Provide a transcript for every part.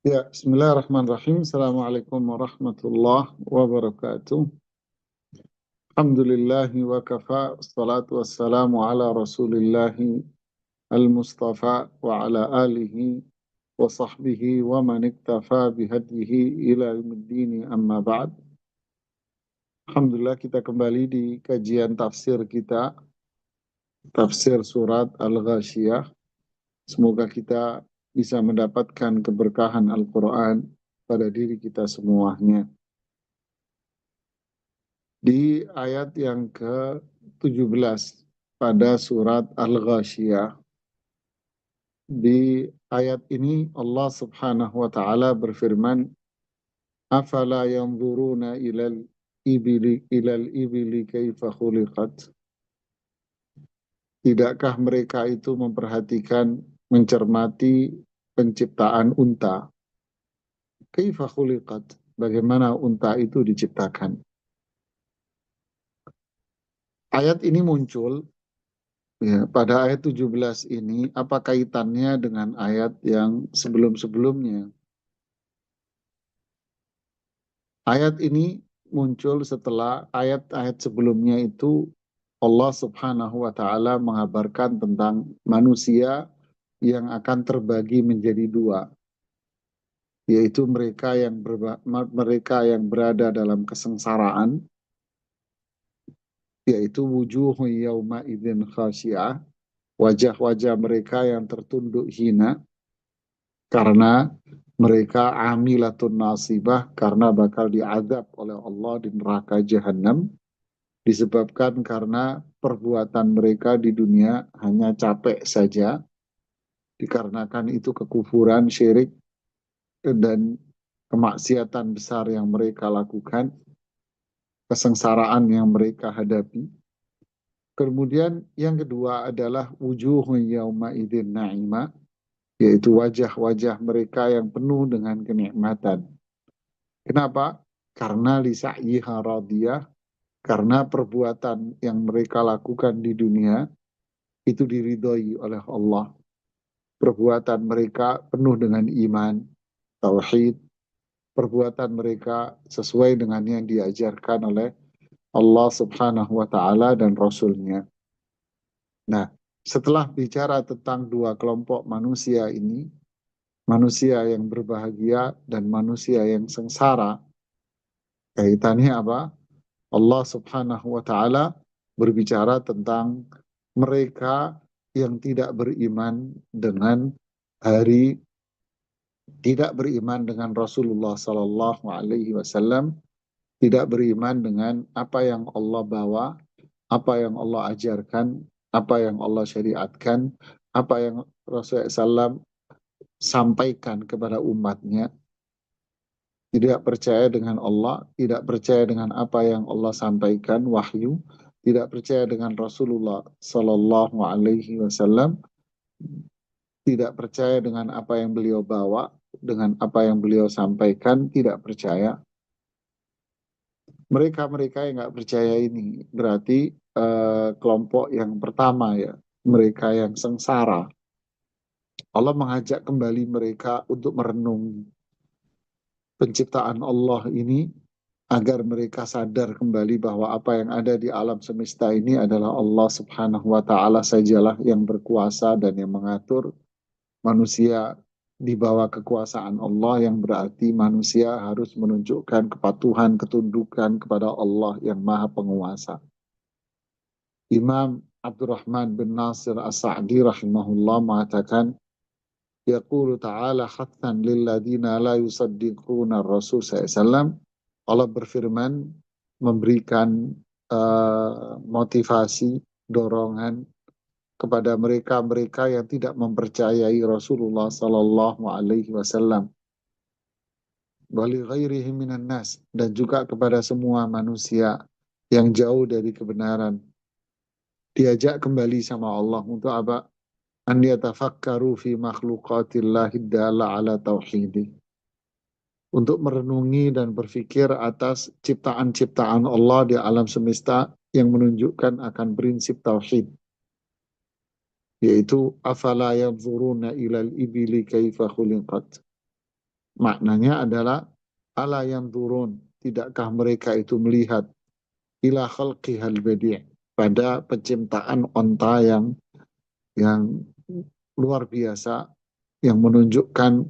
Ya, Bismillahirrahmanirrahim. Assalamualaikum warahmatullahi wabarakatuh. Alhamdulillahi wa kafa, assalatu wassalamu ala rasulillahi al-mustafa wa ala alihi wa sahbihi wa man iktafa bihadihi ila yaumiddini amma ba'd. Alhamdulillah kita kembali di kajian tafsir kita, tafsir surat Al-Ghasyiyah. Semoga kita bisa mendapatkan keberkahan Al-Quran pada diri kita semuanya. Di ayat yang ke-17 pada surat Al-Ghasyiyah. Di ayat ini Allah Subhanahu wa taala berfirman, "Afala yanzuruna ilal ibili kaifa khuliqat?" Tidakkah mereka itu memperhatikan, mencermati penciptaan unta? Kaifa khuliqat? Bagaimana unta itu diciptakan? Ayat ini muncul ya, pada ayat 17 ini, apa kaitannya dengan ayat yang sebelum-sebelumnya? Ayat ini muncul setelah ayat-ayat sebelumnya itu Allah Subhanahu wa taala mengabarkan tentang manusia yang akan terbagi menjadi dua, yaitu mereka yang berada dalam kesengsaraan, yaitu wujuhu yauma idzin khasyah, wajah-wajah mereka yang tertunduk hina karena mereka amilatun nasibah, karena bakal diazab oleh Allah di neraka jahanam, disebabkan karena perbuatan mereka di dunia hanya capek saja, dikarenakan itu kekufuran, syirik, dan kemaksiatan besar yang mereka lakukan, kesengsaraan yang mereka hadapi. Kemudian yang kedua adalah wujuhun yauma idzin na'imah, yaitu wajah-wajah mereka yang penuh dengan kenikmatan. Kenapa? Karena lisa'yiha radiyah, karena perbuatan yang mereka lakukan di dunia itu diridhoi oleh Allah. Perbuatan mereka penuh dengan iman, tauhid, perbuatan mereka sesuai dengan yang diajarkan oleh Allah Subhanahu wa taala dan Rasul-Nya. Nah, setelah bicara tentang dua kelompok manusia ini, manusia yang berbahagia dan manusia yang sengsara, kaitannya apa? Allah Subhanahu wa taala berbicara tentang mereka yang tidak beriman dengan hari, tidak beriman dengan Rasulullah Sallallahu Alaihi Wasallam, tidak beriman dengan apa yang Allah bawa, apa yang Allah ajarkan, apa yang Allah syariatkan, apa yang Rasulullah SAW sampaikan kepada umatnya. Tidak percaya dengan Allah, tidak percaya dengan apa yang Allah sampaikan, wahyu, tidak percaya dengan Rasulullah Sallallahu Alaihi Wasallam, tidak percaya dengan apa yang beliau bawa, dengan apa yang beliau sampaikan, tidak percaya. Mereka-mereka yang nggak percaya ini berarti kelompok yang pertama ya, mereka yang sengsara. Allah mengajak kembali mereka untuk merenung penciptaan Allah ini, agar mereka sadar kembali bahwa apa yang ada di alam semesta ini adalah Allah Subhanahu wa taala sajalah yang berkuasa dan yang mengatur. Manusia di bawah kekuasaan Allah, yang berarti manusia harus menunjukkan kepatuhan, ketundukan kepada Allah yang Maha Penguasa. Imam Abdurrahman bin Nasir As-Sa'di rahimahullah mengatakan, yaqulu ta'ala khattan lilladina la yusaddiquna Rasul SAW. Allah berfirman, memberikan motivasi, dorongan kepada mereka-mereka yang tidak mempercayai Rasulullah Sallallahu Alaihi Wasallam, wali ghairihi minan nas, dan juga kepada semua manusia yang jauh dari kebenaran. Diajak kembali sama Allah untuk apa? An yatafakkaru fi makhluqatillahi dalla ala tauhidi, untuk merenungi dan berpikir atas ciptaan-ciptaan Allah di alam semesta yang menunjukkan akan prinsip tauhid, yaitu afala yanzuruna ilal ibili kaifa khuliqat. Maknanya adalah ala yang turun, tidakkah mereka itu melihat ila khalqihal badi' pada penciptaan onta yang luar biasa, yang menunjukkan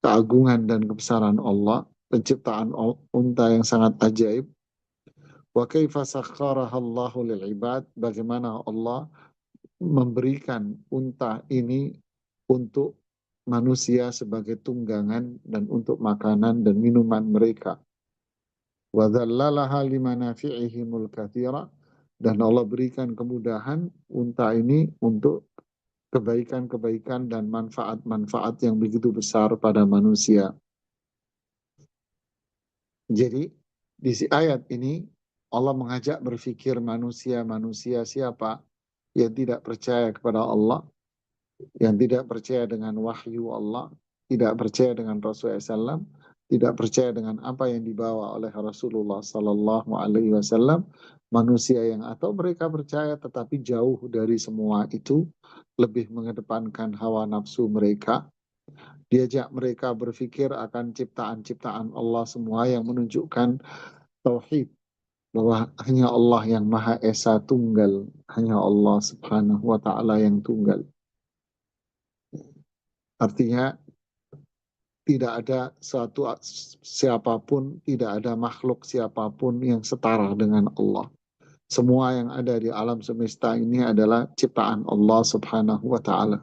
keagungan dan kebesaran Allah, penciptaan unta yang sangat ajaib. Wa kaifa sakhkharaha Allahu lil ibad, bagaimana Allah memberikan unta ini untuk manusia sebagai tunggangan dan untuk makanan dan minuman mereka. Wa dhallalaha limanafi'ihimul katsira, dan Allah berikan kemudahan unta ini untuk kebaikan-kebaikan dan manfaat-manfaat yang begitu besar pada manusia. Jadi di ayat ini Allah mengajak berpikir manusia siapa yang tidak percaya kepada Allah, yang tidak percaya dengan wahyu Allah, tidak percaya dengan Rasulullah SAW, tidak percaya dengan apa yang dibawa oleh Rasulullah Sallallahu Alaihi Wasallam, manusia yang atau mereka percaya tetapi jauh dari semua itu, lebih mengedepankan hawa nafsu mereka, diajak mereka berpikir akan ciptaan-ciptaan Allah semua yang menunjukkan tauhid, bahwa hanya Allah yang Maha Esa Tunggal, hanya Allah Subhanahu wa Ta'ala yang tunggal. Artinya tidak ada suatu siapapun, tidak ada makhluk siapapun yang setara dengan Allah. Semua yang ada di alam semesta ini adalah ciptaan Allah Subhanahu wa Ta'ala.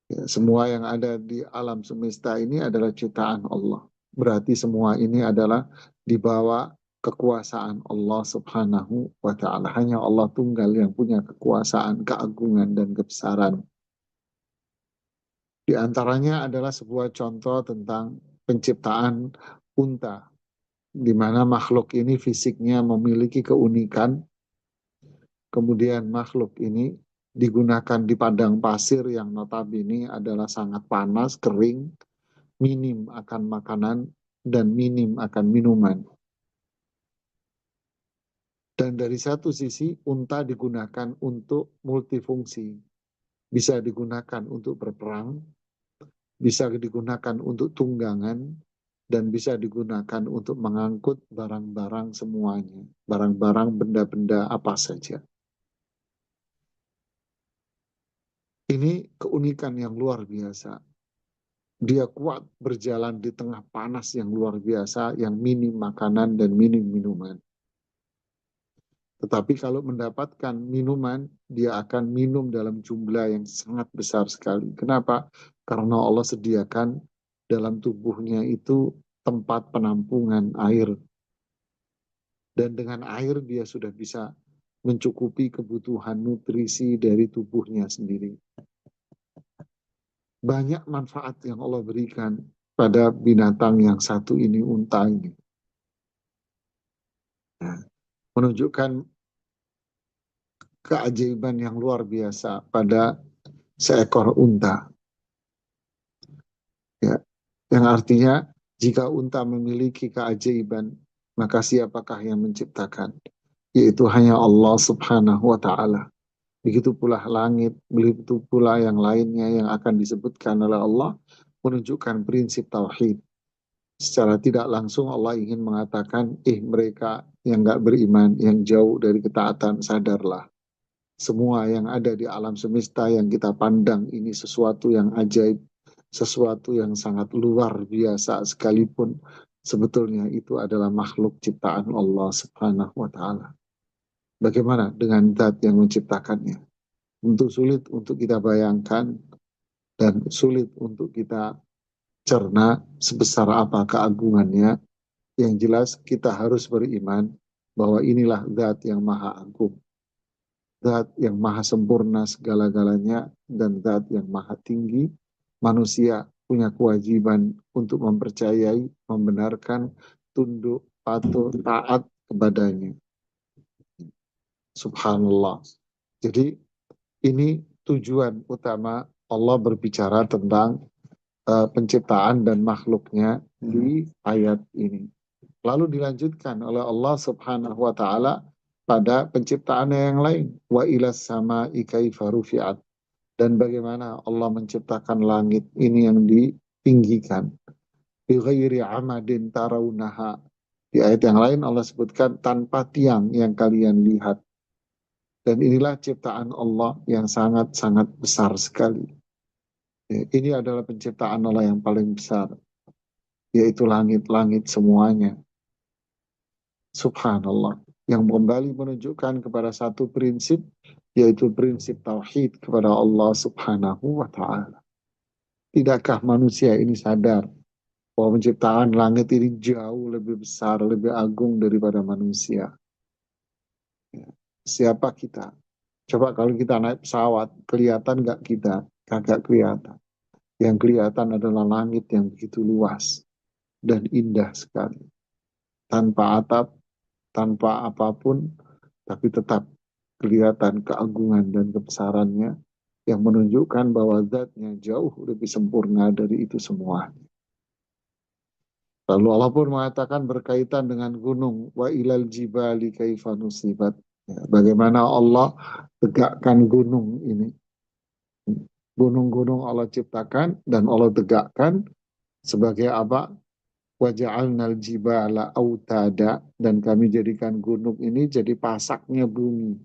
Ya, semua yang ada di alam semesta ini adalah ciptaan Allah. Berarti semua ini adalah di bawah kekuasaan Allah Subhanahu wa Ta'ala. Hanya Allah tunggal yang punya kekuasaan, keagungan, dan kebesaran. Di antaranya adalah sebuah contoh tentang penciptaan unta, di mana makhluk ini fisiknya memiliki keunikan, kemudian makhluk ini digunakan di padang pasir yang notabene adalah sangat panas, kering, minim akan makanan, dan minim akan minuman. Dan dari satu sisi, unta digunakan untuk multifungsi. Bisa digunakan untuk berperang, bisa digunakan untuk tunggangan, dan bisa digunakan untuk mengangkut barang-barang semuanya. Barang-barang, benda-benda apa saja. Ini keunikan yang luar biasa. Dia kuat berjalan di tengah panas yang luar biasa, yang minim makanan dan minim minuman. Tetapi kalau mendapatkan minuman, dia akan minum dalam jumlah yang sangat besar sekali. Kenapa? Karena Allah sediakan dalam tubuhnya itu tempat penampungan air. Dan dengan air dia sudah bisa mencukupi kebutuhan nutrisi dari tubuhnya sendiri. Banyak manfaat yang Allah berikan pada binatang yang satu ini, unta ini. Nah, menunjukkan keajaiban yang luar biasa pada seekor unta. Ya, yang artinya jika unta memiliki keajaiban, maka siapakah yang menciptakan? Yaitu hanya Allah Subhanahu wa Ta'ala. Begitu pula langit, begitu pula yang lainnya yang akan disebutkan oleh Allah, menunjukkan prinsip tauhid. Secara tidak langsung Allah ingin mengatakan, mereka yang gak beriman, yang jauh dari ketaatan, sadarlah. Semua yang ada di alam semesta yang kita pandang ini sesuatu yang ajaib, sesuatu yang sangat luar biasa sekalipun, sebetulnya itu adalah makhluk ciptaan Allah Subhanahu wa Ta'ala. Bagaimana dengan zat yang menciptakannya? Tentu sulit untuk kita bayangkan dan sulit untuk kita cerna sebesar apa keagungannya. Yang jelas kita harus beriman bahwa inilah zat yang maha agung, zat yang maha sempurna segala-galanya, dan zat yang maha tinggi. Manusia punya kewajiban untuk mempercayai, membenarkan, tunduk, patuh, taat kepadanya. Subhanallah. Jadi ini tujuan utama Allah berbicara tentang penciptaan dan makhluknya di ayat ini. Lalu dilanjutkan oleh Allah Subhanahu wa Ta'ala pada penciptaan yang lain. Wa ilas sama'i kaifa rufi'at. Dan bagaimana Allah menciptakan langit ini yang ditinggikan. bighairi amadin tarawunaha. Di ayat yang lain Allah sebutkan tanpa tiang yang kalian lihat. Dan inilah ciptaan Allah yang sangat-sangat besar sekali. Ya, ini adalah penciptaan Allah yang paling besar, yaitu langit-langit semuanya. Subhanallah. Yang kembali menunjukkan kepada satu prinsip, yaitu prinsip tauhid kepada Allah Subhanahu wa Ta'ala. Tidakkah manusia ini sadar bahwa penciptaan langit ini jauh lebih besar, lebih agung daripada manusia? Ya. Siapa kita? Coba kalau kita naik pesawat, kelihatan nggak kita? Kagak kelihatan. Yang kelihatan adalah langit yang begitu luas dan indah sekali. Tanpa atap, tanpa apapun, tapi tetap kelihatan keagungan dan kebesarannya yang menunjukkan bahwa zatnya jauh lebih sempurna dari itu semua. Lalu Allah pun mengatakan berkaitan dengan gunung, wa ilal jibali kaifa nusibat. Ya, bagaimana Allah tegakkan gunung ini. Gunung-gunung Allah ciptakan dan Allah tegakkan sebagai apa? Waja'alnal jibala autada, dan kami jadikan gunung ini jadi pasaknya bumi.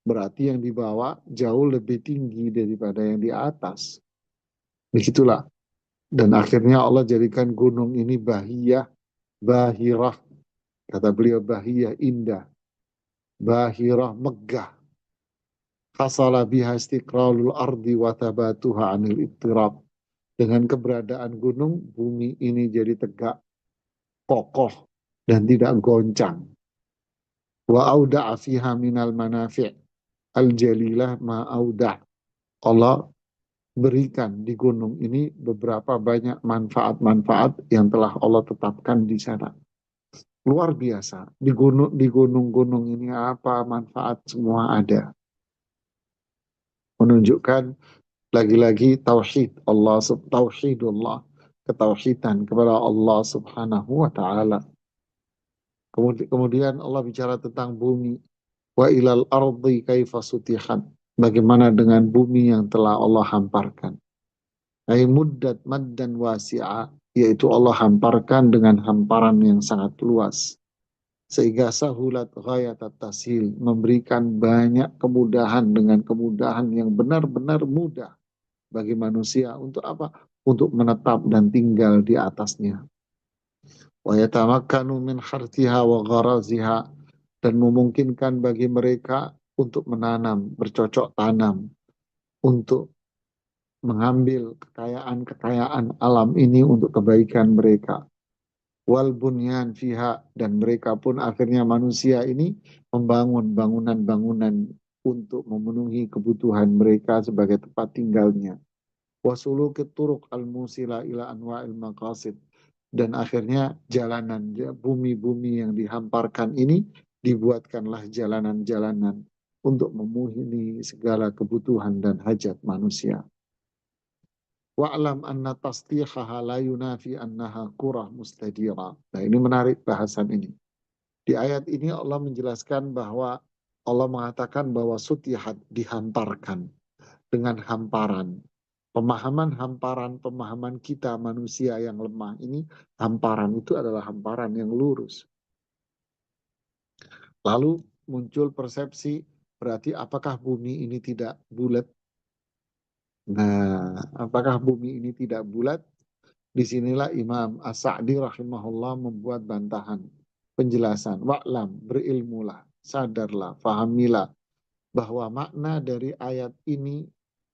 Berarti yang di bawah jauh lebih tinggi daripada yang di atas. Begitulah. Dan akhirnya Allah jadikan gunung ini bahiyah, bahirah. Kata beliau bahiyah indah, bahirah megah. Hasala biha istiqralul ardi wa tabatuha anil ittirab. Dengan keberadaan gunung, bumi ini jadi tegak, kokoh, dan tidak goncang. Wa auda'a fiha minal manafi' al-jalilah ma'auda'. Allah berikan di gunung ini beberapa banyak manfaat-manfaat yang telah Allah tetapkan di sana. Luar biasa. Di gunung-gunung ini apa manfaat semua ada. Menunjukkan lagi-lagi tauhid Allah, tauhidullah, ketauhidan kepada Allah Subhanahu wa taala. Kemudian Allah bicara tentang bumi. Wa ilal ardi kaifa sutihat. Bagaimana dengan bumi yang telah Allah hamparkan. Ay muddat maddan wasi'a, yaitu Allah hamparkan dengan hamparan yang sangat luas. Sehingga sahulat ghayat tashil, memberikan banyak kemudahan dengan kemudahan yang benar-benar mudah bagi manusia untuk apa? Untuk menetap dan tinggal di atasnya. Wa yatamakkanu min hartiha wa gharaziha, dan memungkinkan bagi mereka untuk menanam, bercocok tanam, untuk mengambil kekayaan-kekayaan alam ini untuk kebaikan mereka. Wal bunyan fiha, dan mereka pun akhirnya manusia ini membangun bangunan-bangunan untuk memenuhi kebutuhan mereka sebagai tempat tinggalnya. Wasulukit turuq al-musila ila anwa'il maqasid, dan akhirnya jalanan bumi-bumi yang dihamparkan ini dibuatkanlah jalanan-jalanan untuk memenuhi segala kebutuhan dan hajat manusia. Wa'lam anna tasdihaha la yunafi annaha kurah mustadira. Nah, ini menarik bahasan ini. Di ayat ini Allah menjelaskan bahwa Allah mengatakan bahwa sutihat dihamparkan dengan hamparan. Pemahaman hamparan, pemahaman kita manusia yang lemah ini, hamparan itu adalah hamparan yang lurus. Lalu muncul persepsi, berarti apakah bumi ini tidak bulat? Nah, apakah bumi ini tidak bulat? Disinilah Imam As-Sa'di rahimahullah membuat bantahan, penjelasan. Wa'lam, berilmulah, sadarlah, fahamilah bahwa makna dari ayat ini,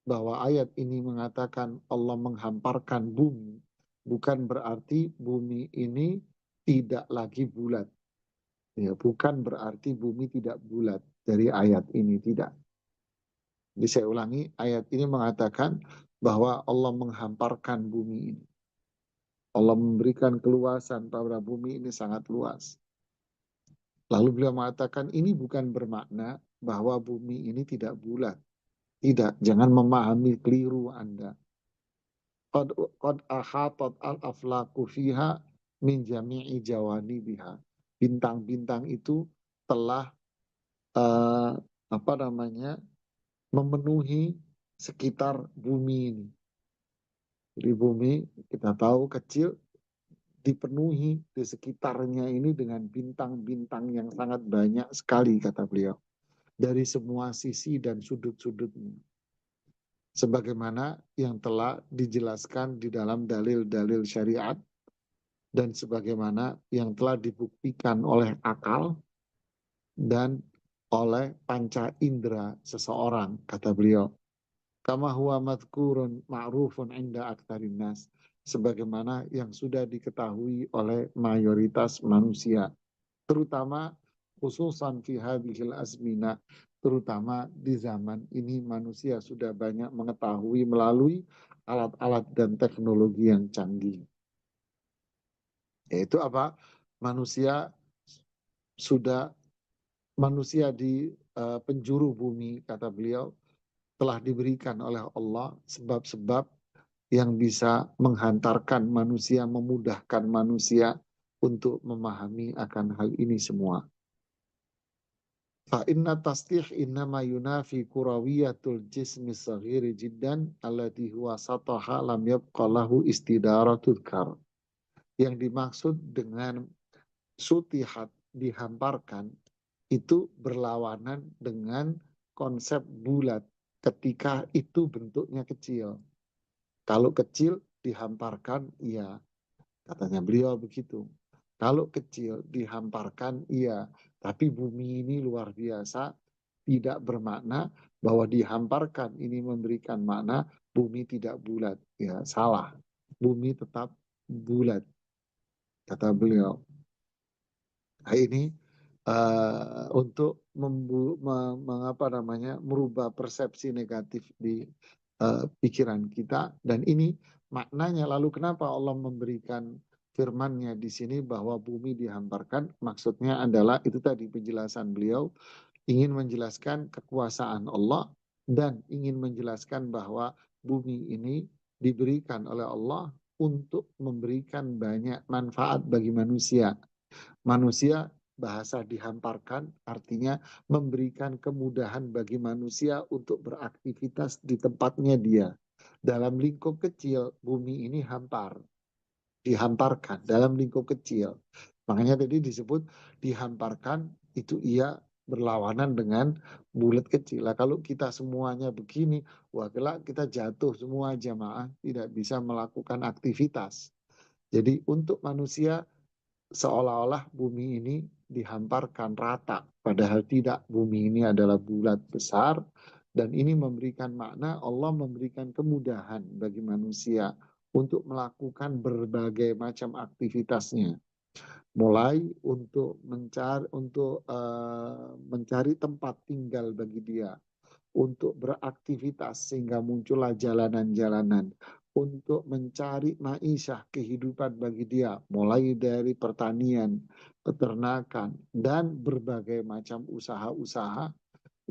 bahwa ayat ini mengatakan Allah menghamparkan bumi, bukan berarti bumi ini tidak lagi bulat. Ya, bukan berarti bumi tidak bulat dari ayat ini, tidak. Jadi saya ulangi, ayat ini mengatakan bahwa Allah menghamparkan bumi ini. Allah memberikan keluasan pada bumi ini sangat luas. Lalu beliau mengatakan ini bukan bermakna bahwa bumi ini tidak bulat. Tidak, jangan memahami keliru Anda. Qad ahatat al-aflaku fiha min jami'i jawanibiha. Bintang-bintang itu telah uh, apa namanya memenuhi sekitar bumi ini. Jadi bumi kita tahu kecil, dipenuhi di sekitarnya ini dengan bintang-bintang yang sangat banyak sekali, kata beliau, dari semua sisi dan sudut-sudutnya. Sebagaimana yang telah dijelaskan di dalam dalil-dalil syariat dan sebagaimana yang telah dibuktikan oleh akal dan oleh panca indera seseorang, kata beliau. Kama huwa madhkurun ma'rufun inda aktarin nas, sebagaimana yang sudah diketahui oleh mayoritas manusia, terutama khususan fi hadhil azmina, terutama di zaman ini manusia sudah banyak mengetahui melalui alat-alat dan teknologi yang canggih. Yaitu apa? Manusia sudah manusia di penjuru bumi, kata beliau, telah diberikan oleh Allah sebab-sebab yang bisa menghantarkan manusia, memudahkan manusia untuk memahami akan hal ini semua. Fa inna tasdih innama yunafi kurawiyatul jismi saghiri jiddan alladhi huwa sataha lam yabqa lahu istidaratul kar. Yang dimaksud dengan sutihat, dihamparkan, itu berlawanan dengan konsep bulat ketika itu bentuknya kecil. Kalau kecil dihamparkan, iya, katanya beliau begitu. Kalau kecil dihamparkan, iya, tapi bumi ini luar biasa, tidak bermakna bahwa dihamparkan ini memberikan makna bumi tidak bulat. Ya, salah. Bumi tetap bulat, kata beliau. Nah, ini untuk mengapa namanya merubah persepsi negatif di pikiran kita, dan ini maknanya. Lalu kenapa Allah memberikan firman-Nya di sini bahwa bumi dihamparkan? Maksudnya adalah itu tadi penjelasan beliau, ingin menjelaskan kekuasaan Allah dan ingin menjelaskan bahwa bumi ini diberikan oleh Allah untuk memberikan banyak manfaat bagi manusia. Manusia, bahasa dihamparkan artinya memberikan kemudahan bagi manusia untuk beraktivitas di tempatnya dia. Dalam lingkup kecil, bumi ini dihamparkan dalam lingkup kecil. Makanya tadi disebut dihamparkan, itu ia berlawanan dengan bulat kecil. Lah kalau kita semuanya begini, wah kelak kita jatuh semua jamaah, tidak bisa melakukan aktivitas. Jadi untuk manusia seolah-olah bumi ini dihamparkan rata, padahal tidak. Bumi ini adalah bulat besar, dan ini memberikan makna Allah memberikan kemudahan bagi manusia untuk melakukan berbagai macam aktivitasnya, mulai mencari tempat tinggal bagi dia, untuk beraktivitas sehingga muncullah jalanan-jalanan, untuk mencari maisha, kehidupan bagi dia, mulai dari pertanian, peternakan, dan berbagai macam usaha-usaha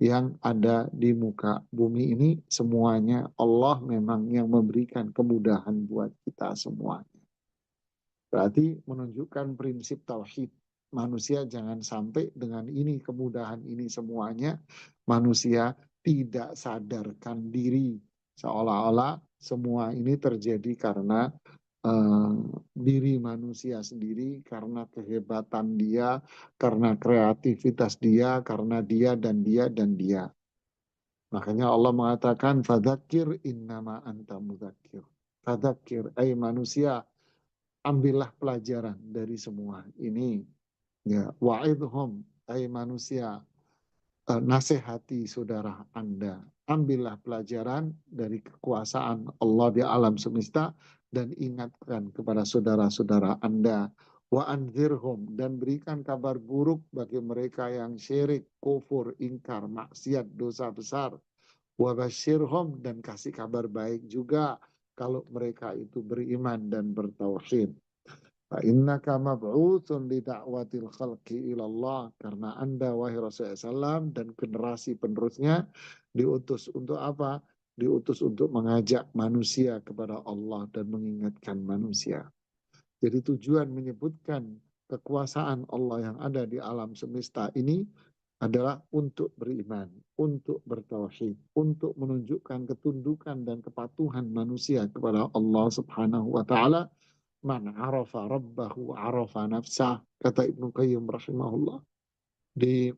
yang ada di muka bumi ini. Semuanya Allah memang yang memberikan kemudahan buat kita semua. Berarti menunjukkan prinsip tauhid. Manusia jangan sampai dengan ini, kemudahan ini semuanya, manusia tidak sadarkan diri. Seolah-olah semua ini terjadi karena eh, diri manusia sendiri, karena kehebatan dia, karena kreativitas dia, karena dia dan dia dan dia. Makanya Allah mengatakan, fadzakir innama anta mudzakir. Fadzakir, manusia, ambillah pelajaran dari semua ini. Ya, wa'idhum, manusia, nasihati saudara Anda. Ambillah pelajaran dari kekuasaan Allah di alam semesta dan ingatkan kepada saudara-saudara Anda. Wa anzirhum, dan berikan kabar buruk bagi mereka yang syirik, kufur, ingkar, maksiat, dosa besar. Wa basyirhum, dan kasih kabar baik juga kalau mereka itu beriman dan bertauhid. Fa innaka mab'utsun li da'watil khalqi ilallah, karena Anda wahai Rasulullah SAW dan generasi penerusnya diutus untuk apa? Diutus untuk mengajak manusia kepada Allah dan mengingatkan manusia. Jadi tujuan menyebutkan kekuasaan Allah yang ada di alam semesta ini adalah untuk beriman, untuk bertauhid, untuk menunjukkan ketundukan dan kepatuhan manusia kepada Allah Subhanahu wa taala, Man arafa rabbahu arafa nafsah, kata Ibnu Qayyim rahimahullah. Di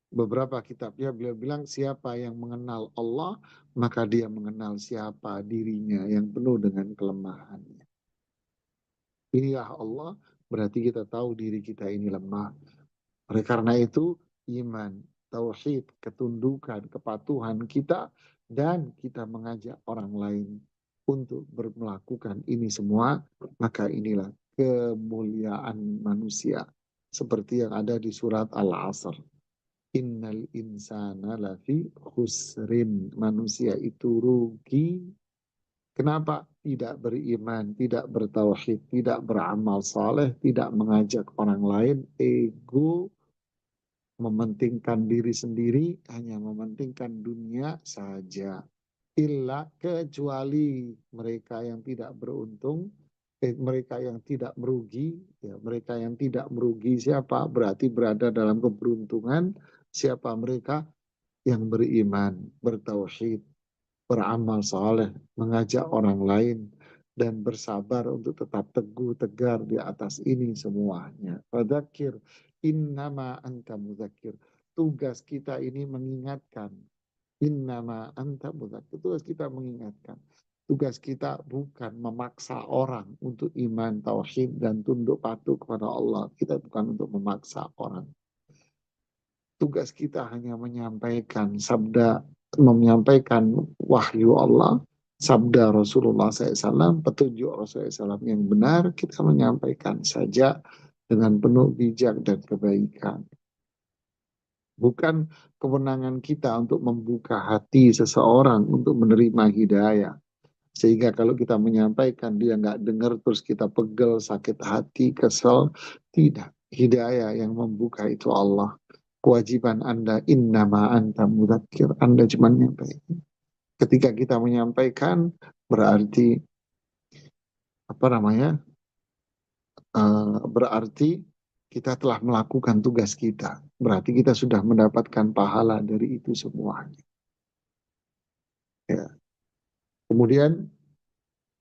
beberapa kitabnya beliau bilang siapa yang mengenal Allah maka dia mengenal siapa dirinya yang penuh dengan kelemahannya. Inilah Allah, berarti kita tahu diri kita ini lemah. Oleh karena itu iman, tauhid, ketundukan, kepatuhan kita dan kita mengajak orang lain untuk melakukan ini semua, maka inilah kemuliaan manusia. Seperti yang ada di surat Al-Asr. Innal insana lafi khusrin. Manusia itu rugi. Kenapa? Tidak beriman, tidak bertauhid, tidak beramal saleh, tidak mengajak orang lain, ego, mementingkan diri sendiri, hanya mementingkan dunia saja. Illa kecuali mereka yang tidak beruntung, mereka yang tidak merugi, ya, mereka yang tidak merugi siapa? Berarti berada dalam keberuntungan. Siapa mereka? Yang beriman, bertauhid, beramal saleh, mengajak orang lain, dan bersabar untuk tetap teguh tegar di atas ini semuanya. Fadzakir innama anta mudzakir. Tugas kita ini mengingatkan. Innama anta mudzakir. Tugas kita mengingatkan. Tugas kita bukan memaksa orang untuk iman, tauhid, dan tunduk patuh kepada Allah. Kita bukan untuk memaksa orang. Tugas kita hanya menyampaikan sabda, menyampaikan wahyu Allah, sabda Rasulullah SAW, petunjuk Rasulullah SAW yang benar, kita menyampaikan saja dengan penuh bijak dan kebaikan. Bukan kewenangan kita untuk membuka hati seseorang untuk menerima hidayah. Sehingga kalau kita menyampaikan dia nggak dengar terus kita pegel, sakit hati, kesel. Tidak. Hidayah yang membuka itu Allah. Kewajiban Anda innama anta mudzakir. Anda cuma menyampaikan. Ketika kita menyampaikan berarti apa namanya? Berarti kita telah melakukan tugas kita. Berarti kita sudah mendapatkan pahala dari itu semuanya. Ya. Kemudian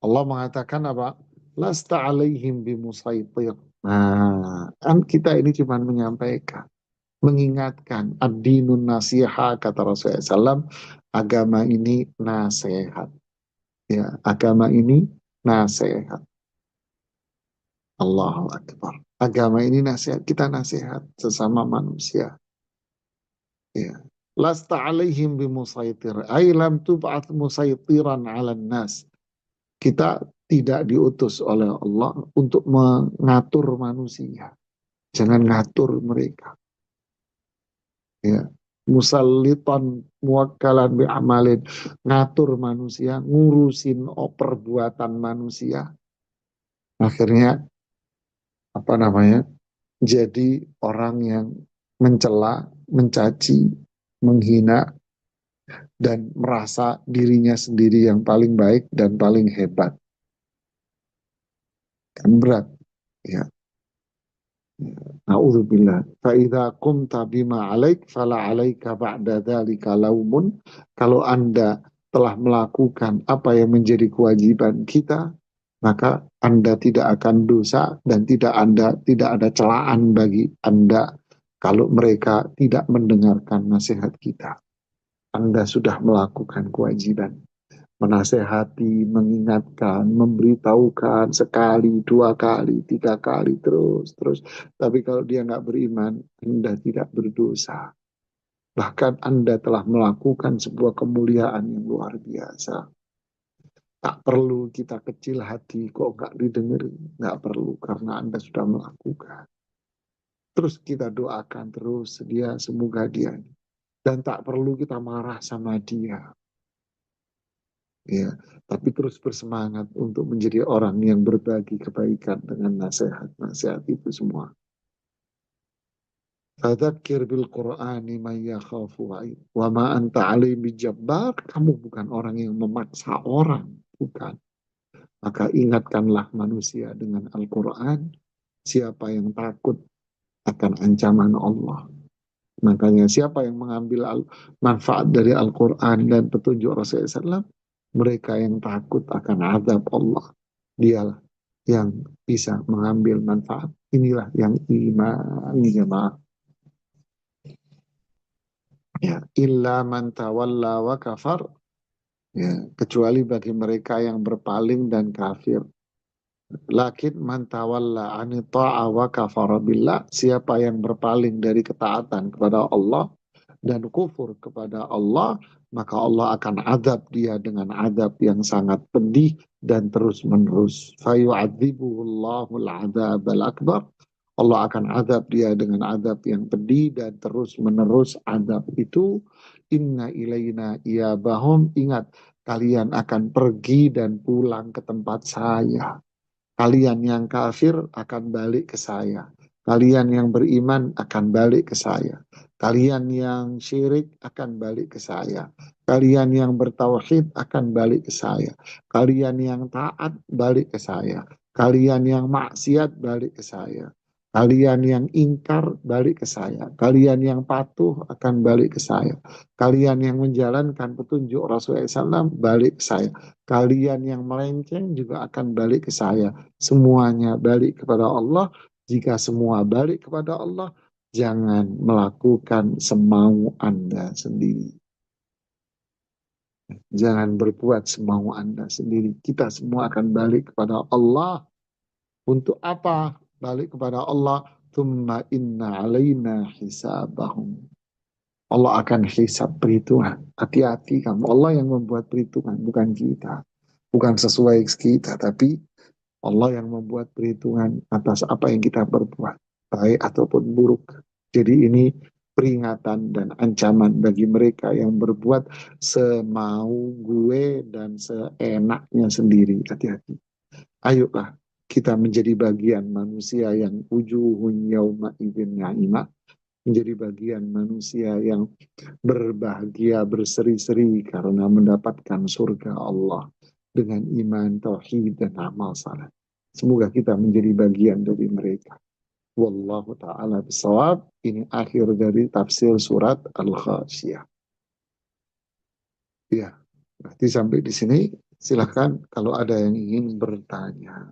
Allah mengatakan apa? Lasta alaihim bimusaitir. Nah, kan kita ini cuma menyampaikan, mengingatkan. Ad-dinun nasiha, kata Rasulullah SAW, agama ini nasihat. Ya, agama ini nasihat. Allahu Akbar. Agama ini nasihat, kita nasihat sesama manusia. Ya. Lasta alaihim bimusaitir. Ay lam tub'at musaitiran 'alan nas. Kita tidak diutus oleh Allah untuk mengatur manusia. Jangan ngatur mereka. Ya. Musallitan muwakkalan bi'amalin. Ngatur manusia, ngurusin perbuatan manusia. Akhirnya apa namanya? Jadi orang yang mencela, mencaci, menghina, dan merasa dirinya sendiri yang paling baik dan paling hebat. Kan berat. Ya. Na'udzubillah. Fa'idha qumta bima alaik fala alaika ba'da dzalika laumun. Kalau Anda telah melakukan apa yang menjadi kewajiban kita, maka Anda tidak akan dosa dan tidak ada celaan bagi Anda kalau mereka tidak mendengarkan nasihat kita. Anda sudah melakukan kewajiban. Menasehati, mengingatkan, memberitahukan sekali, dua kali, tiga kali, terus. Tapi kalau dia nggak beriman, Anda tidak berdosa. Bahkan Anda telah melakukan sebuah kemuliaan yang luar biasa. Tak perlu kita kecil hati, kok nggak didengerin. Nggak perlu, karena Anda sudah melakukan. Terus kita doakan terus, dia semoga dia. Dan tak perlu kita marah sama dia. Ya, tapi terus bersemangat untuk menjadi orang yang berbagi kebaikan dengan nasihat-nasihat itu semua. Fadzakir bil Qur'ani man yakhafu wa'id. Wa ma anta alaihim bijabbar. Kamu bukan orang yang memaksa orang, bukan. Maka ingatkanlah manusia dengan Al-Quran. Siapa yang takut akan ancaman Allah. Makanya siapa yang mengambil manfaat dari Al-Quran dan petunjuk Rasulullah SAW, mereka yang takut akan azab Allah. Dialah yang bisa mengambil manfaat. Inilah yang iman jemaah. Ya, illa man tawalla wa kafar. Ya, kecuali bagi mereka yang berpaling dan kafir. Lakin man tawalla ani ta'a wa kafara billah, siapa yang berpaling dari ketaatan kepada Allah dan kufur kepada Allah, maka Allah akan adab dia dengan adab yang sangat pedih dan terus-menerus. Fayu'adzibuhullahul adzabal akbar. Allah akan adab dia dengan adab yang pedih dan terus-menerus adab itu. Inna ilaina iyabahum. Ingat, kalian akan pergi dan pulang ke tempat saya. Kalian yang kafir akan balik ke saya. Kalian yang beriman akan balik ke saya. Kalian yang syirik akan balik ke saya. Kalian yang bertauhid akan balik ke saya. Kalian yang taat balik ke saya. Kalian yang maksiat balik ke saya. Kalian yang ingkar balik ke saya. Kalian yang patuh akan balik ke saya. Kalian yang menjalankan petunjuk Rasulullah SAW balik ke saya. Kalian yang melenceng juga akan balik ke saya. Semuanya balik kepada Allah. Jika semua balik kepada Allah, jangan melakukan semau Anda sendiri. Jangan berbuat semau Anda sendiri. Kita semua akan balik kepada Allah. Untuk apa balik kepada Allah? Thumma inna alaina hisabahum. Allah akan hisab, perhitungan. Hati-hati kamu. Allah yang membuat perhitungan, bukan kita. Bukan sesuai kita, tapi Allah yang membuat perhitungan atas apa yang kita perbuat, baik ataupun buruk. Jadi ini peringatan dan ancaman bagi mereka yang berbuat semau gue dan seenaknya sendiri. Hati-hati. Ayolah kita menjadi bagian manusia yang wujuhun yauma idzin na'imah, menjadi bagian manusia yang berbahagia, berseri-seri karena mendapatkan surga Allah dengan iman, tauhid, dan amal saleh. Semoga kita menjadi bagian dari mereka. Wallahu ta'ala bisawab. Ini akhir dari tafsir surat Al-Ghasyiyah. Ya, berarti sampai di sini. Silahkan kalau ada yang ingin bertanya.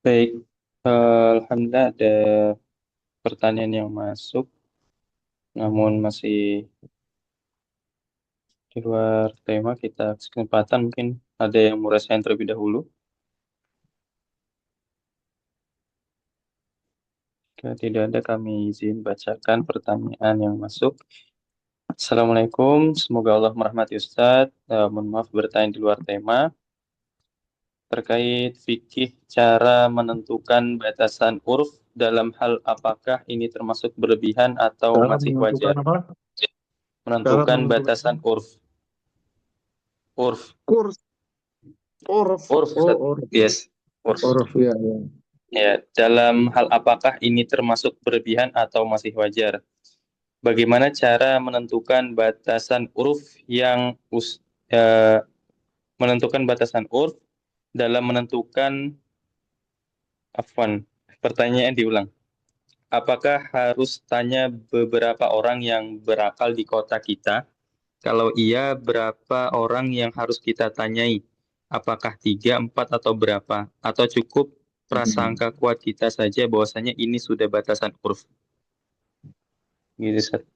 Baik, Alhamdulillah ada pertanyaan yang masuk, namun masih di luar tema. Kita kesempatan mungkin ada yang mau rasain terlebih dahulu. Jika tidak ada, kami izin bacakan pertanyaan yang masuk. Assalamualaikum, semoga Allah merahmati Ustadz. Mohon maaf bertanya di luar tema. Terkait fikih cara menentukan batasan urf dalam hal apakah ini termasuk berlebihan atau Cara masih menentukan wajar. apa? Cara Menentukan menentukan batasan urf. Urf. kurs, uruf, Urf, oh Ustaz. uruf, Yes, urf. uruf ya, ya. Ya, dalam hal apakah ini termasuk berlebihan atau masih wajar? Bagaimana cara menentukan batasan urf yang menentukan batasan urf dalam menentukan afwan, pertanyaan diulang. Apakah harus tanya beberapa orang yang berakal di kota kita? Kalau iya, berapa orang yang harus kita tanyai? Apakah tiga, empat, atau berapa? Atau cukup prasangka kuat kita saja bahwasanya ini sudah batasan urf? Gitu, Ustaz.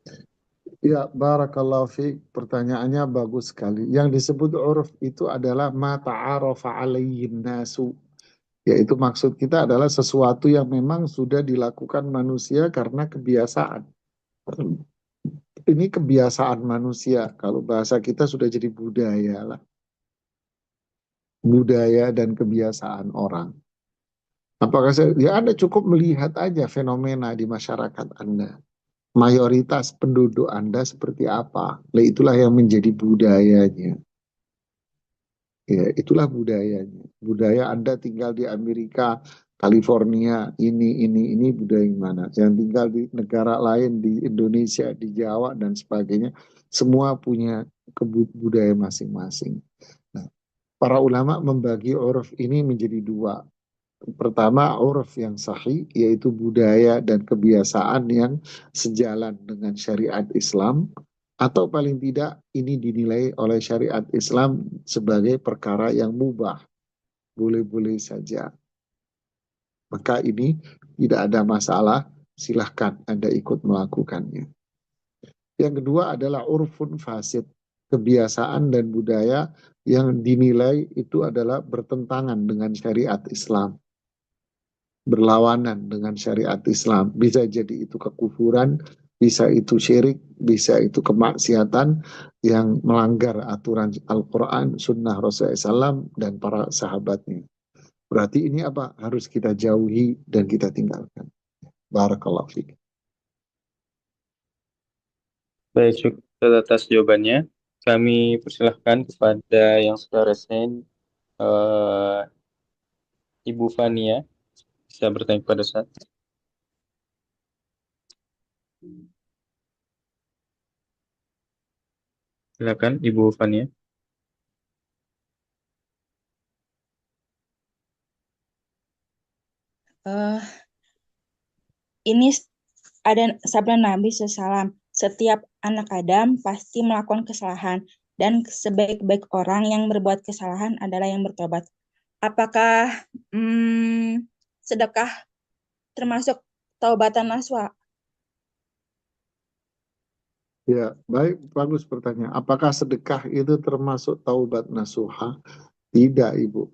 Ya, barakallahu fiik. Pertanyaannya bagus sekali. Yang disebut uruf itu adalah ma ta'arafa alaihin nasu. Yaitu maksud kita adalah sesuatu yang memang sudah dilakukan manusia karena kebiasaan. Ini kebiasaan manusia. Kalau bahasa kita sudah jadi budaya lah. Budaya dan kebiasaan orang. Apakah ya Anda cukup melihat aja fenomena di masyarakat Anda. Mayoritas penduduk Anda seperti apa. Nah, itulah yang menjadi budayanya. Ya, itulah budayanya. Budaya Anda tinggal di Amerika, California, ini budaya yang mana. Yang tinggal di negara lain, di Indonesia, di Jawa, dan sebagainya, semua punya budaya masing-masing. Nah, para ulama membagi uruf ini menjadi dua. Pertama, uruf yang sahih, yaitu budaya dan kebiasaan yang sejalan dengan syariat Islam. Atau paling tidak ini dinilai oleh syariat Islam sebagai perkara yang mubah, boleh-boleh saja. Maka ini tidak ada masalah, silahkan Anda ikut melakukannya. Yang kedua adalah urfun fasid, kebiasaan dan budaya yang dinilai itu adalah bertentangan dengan syariat Islam, berlawanan dengan syariat Islam. Bisa jadi itu kekufuran, bisa itu syirik, bisa itu kemaksiatan yang melanggar aturan Al-Quran, Sunnah Rasulullah SAW, dan para sahabatnya. Berarti ini apa? Harus kita jauhi dan kita tinggalkan. Barakallahu fiik. Baik, syukur atas jawabannya. Kami persilahkan kepada yang sudah resen, eh, Ibu Fania, bisa bertanya kepada Ustaz. Silakan, Ibu Fania. Eh, ini ada sabda Nabi SAW, setiap anak Adam pasti melakukan kesalahan, dan sebaik-baik orang yang berbuat kesalahan adalah yang bertobat. Apakah sedekah termasuk taubatan nasuha? Ya, baik, bagus pertanyaan. Apakah sedekah itu termasuk taubat nasuha? Tidak, Ibu.